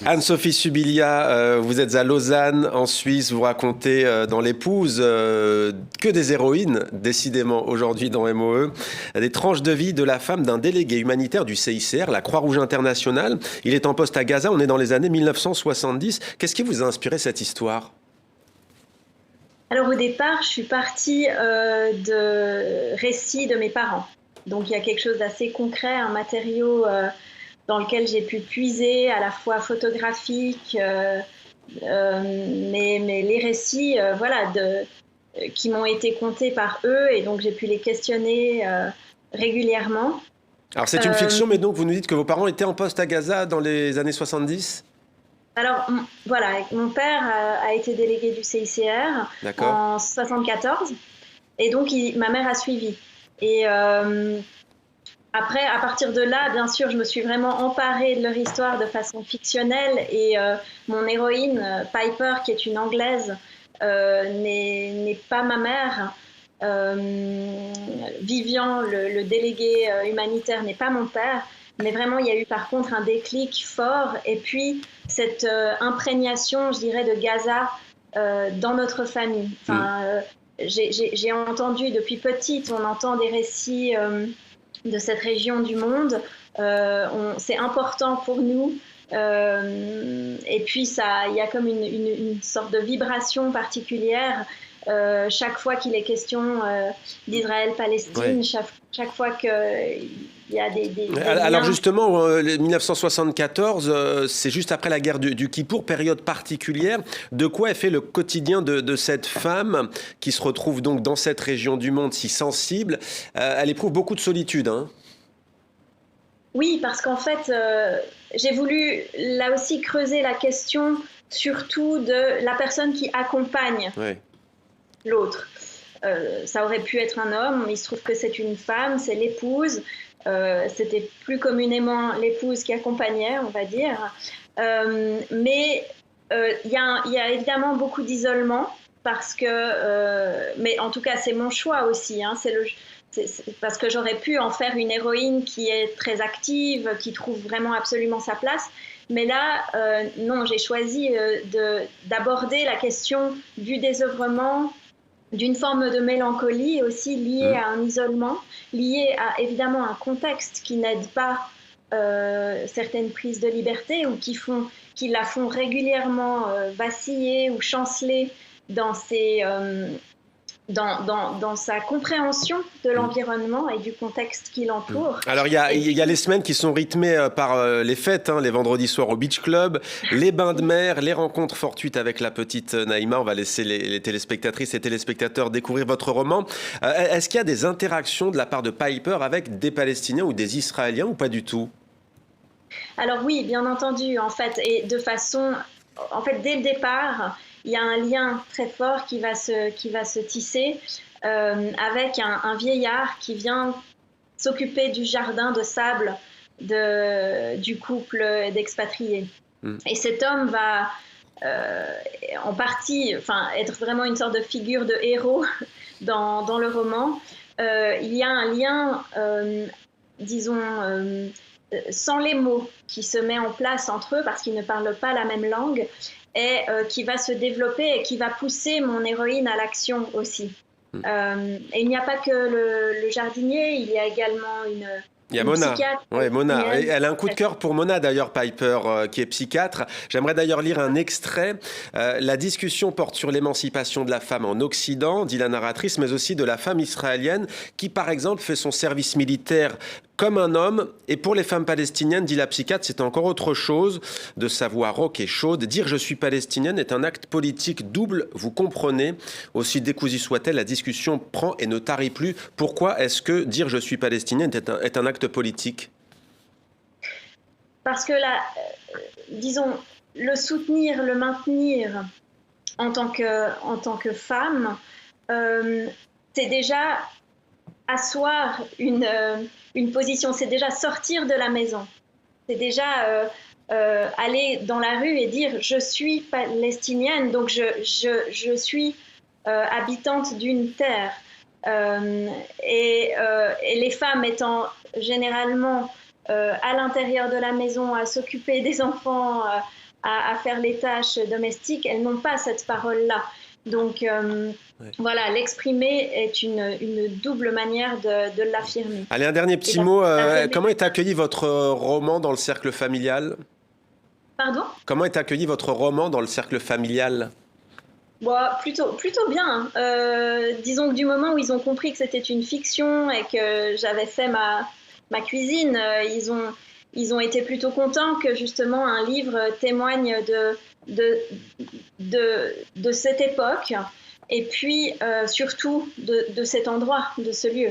Anne-Sophie Subilia, vous êtes à Lausanne, en Suisse. Vous racontez dans L'Épouse que des héroïnes, décidément, aujourd'hui dans MOE. Des tranches de vie de la femme d'un délégué humanitaire du CICR, la Croix-Rouge internationale. Il est en poste à Gaza, on est dans les années 1970. Qu'est-ce qui vous a inspiré cette histoire ? Alors au départ, je suis partie de récits de mes parents. Donc il y a quelque chose d'assez concret, un matériau dans lequel j'ai pu puiser, à la fois photographique, mais les récits qui m'ont été contés par eux, et donc j'ai pu les questionner régulièrement. Alors c'est une fiction, mais donc vous nous dites que vos parents étaient en poste à Gaza dans les années 70 ? Alors voilà, mon père a été délégué du CICR en 74, et donc ma mère a suivi. Et après, à partir de là, bien sûr, je me suis vraiment emparée de leur histoire de façon fictionnelle, et mon héroïne, Piper, qui est une Anglaise, n'est pas ma mère. Vivian, le délégué humanitaire, n'est pas mon père. Mais vraiment, il y a eu par contre un déclic fort, et puis cette imprégnation, je dirais, de Gaza dans notre famille. Enfin, j'ai entendu depuis petite, on entend des récits de cette région du monde. C'est important pour nous. Et puis, il y a comme une sorte de vibration particulière chaque fois qu'il est question d'Israël-Palestine, chaque fois qu'il y a des Alors justement, 1974, c'est juste après la guerre du Kippour, période particulière. De quoi est fait le quotidien de cette femme qui se retrouve donc dans cette région du monde si sensible ? Elle éprouve beaucoup de solitude, hein ? Oui, parce qu'en fait, j'ai voulu là aussi creuser la question surtout de la personne qui accompagne l'autre. Ça aurait pu être un homme, mais il se trouve que c'est une femme, c'est l'épouse. C'était plus communément l'épouse qui accompagnait, on va dire. Mais il y a évidemment beaucoup d'isolement, parce que, mais en tout cas c'est mon choix aussi, hein, c'est parce que j'aurais pu en faire une héroïne qui est très active, qui trouve vraiment absolument sa place. Mais là, non, j'ai choisi d'aborder la question du désœuvrement, d'une forme de mélancolie aussi liée à un isolement, liée à évidemment un contexte qui n'aide pas certaines prises de liberté, ou qui la font régulièrement vaciller ou chanceler dans sa compréhension de l'environnement et du contexte qui l'entoure. Alors il y a les semaines qui sont rythmées par les fêtes, hein, les vendredis soirs au Beach Club, les bains de mer, les rencontres fortuites avec la petite Naïma. On va laisser les téléspectatrices et téléspectateurs découvrir votre roman. Est-ce qu'il y a des interactions de la part de Piper avec des Palestiniens ou des Israéliens, ou pas du tout ? Alors oui, bien entendu, en fait, et de façon... En fait, dès le départ, il y a un lien très fort qui va se tisser avec un vieillard qui vient s'occuper du jardin de sable du couple d'expatriés. Et cet homme va en partie être vraiment une sorte de figure de héros dans le roman. Il y a un lien, disons... sans les mots, qui se met en place entre eux parce qu'ils ne parlent pas la même langue, et qui va se développer et qui va pousser mon héroïne à l'action aussi. Et il n'y a pas que le jardinier, il y a également il y a Mona. Mona. Elle a un coup de cœur pour Mona, d'ailleurs, Piper, qui est psychiatre. J'aimerais d'ailleurs lire un extrait. La discussion porte sur l'émancipation de la femme en Occident, dit la narratrice, mais aussi de la femme israélienne qui, par exemple, fait son service militaire comme un homme. Et pour les femmes palestiniennes, dit la psychiatre, c'est encore autre chose. De sa voix rauque et chaude, dire « je suis palestinienne » est un acte politique double, vous comprenez. Aussi décousue soit-elle, la discussion prend et ne tarit plus. Pourquoi est-ce que dire « je suis palestinienne » est un acte politique ? Parce que disons, le soutenir, le maintenir en tant que femme, c'est déjà asseoir une position, c'est déjà sortir de la maison, c'est déjà aller dans la rue et dire je suis palestinienne, donc je suis habitante d'une terre. Et les femmes étant généralement à l'intérieur de la maison, à s'occuper des enfants, à faire les tâches domestiques, elles n'ont pas cette parole-là. Donc voilà, l'exprimer est une double manière de l'affirmer. Allez, un dernier petit mot. Comment est accueilli votre roman dans le cercle familial ? Pardon ? Comment est accueilli votre roman dans le cercle familial ? Bon, plutôt bien. Disons que du moment où ils ont compris que c'était une fiction et que j'avais fait ma cuisine, ils ont été plutôt contents que justement un livre témoigne de cette époque et puis surtout de cet endroit, de ce lieu.